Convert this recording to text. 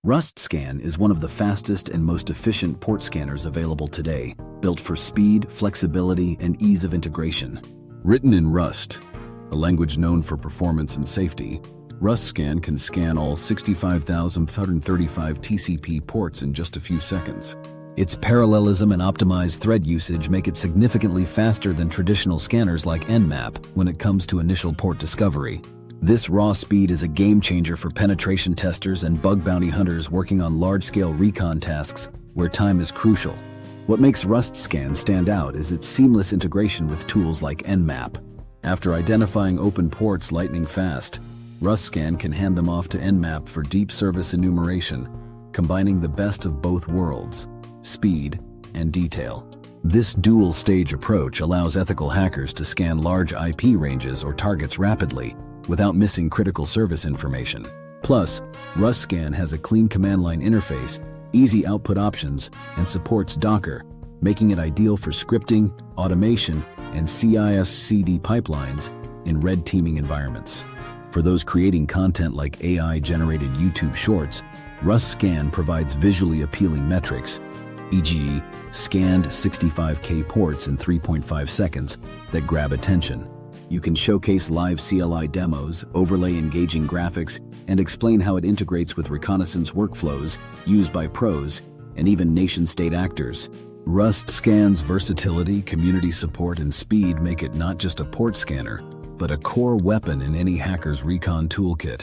RustScan is one of the fastest and most efficient port scanners available today, built for speed, flexibility, and ease of integration. Written in Rust, a language known for performance and safety, RustScan can scan all 65,135 TCP ports in just a few seconds. Its parallelism and optimized thread usage make it significantly faster than traditional scanners like Nmap when it comes to initial port discovery. This raw speed is a game-changer for penetration testers and bug bounty hunters working on large-scale recon tasks where time is crucial. What makes RustScan stand out is its seamless integration with tools like Nmap. After identifying open ports lightning fast, RustScan can hand them off to Nmap for deep service enumeration, combining the best of both worlds, speed and detail. This dual-stage approach allows ethical hackers to scan large IP ranges or targets rapidly, without missing critical service information. Plus, RustScan has a clean command line interface, easy output options, and supports Docker, making it ideal for scripting, automation, and CI/CD pipelines in red teaming environments. For those creating content like AI-generated YouTube Shorts, RustScan provides visually appealing metrics, e.g., scanned 65K ports in 3.5 seconds that grab attention. You can showcase live CLI demos, overlay engaging graphics, and explain how it integrates with reconnaissance workflows used by pros and even nation-state actors. RustScan's versatility, community support, and speed make it not just a port scanner, but a core weapon in any hacker's recon toolkit.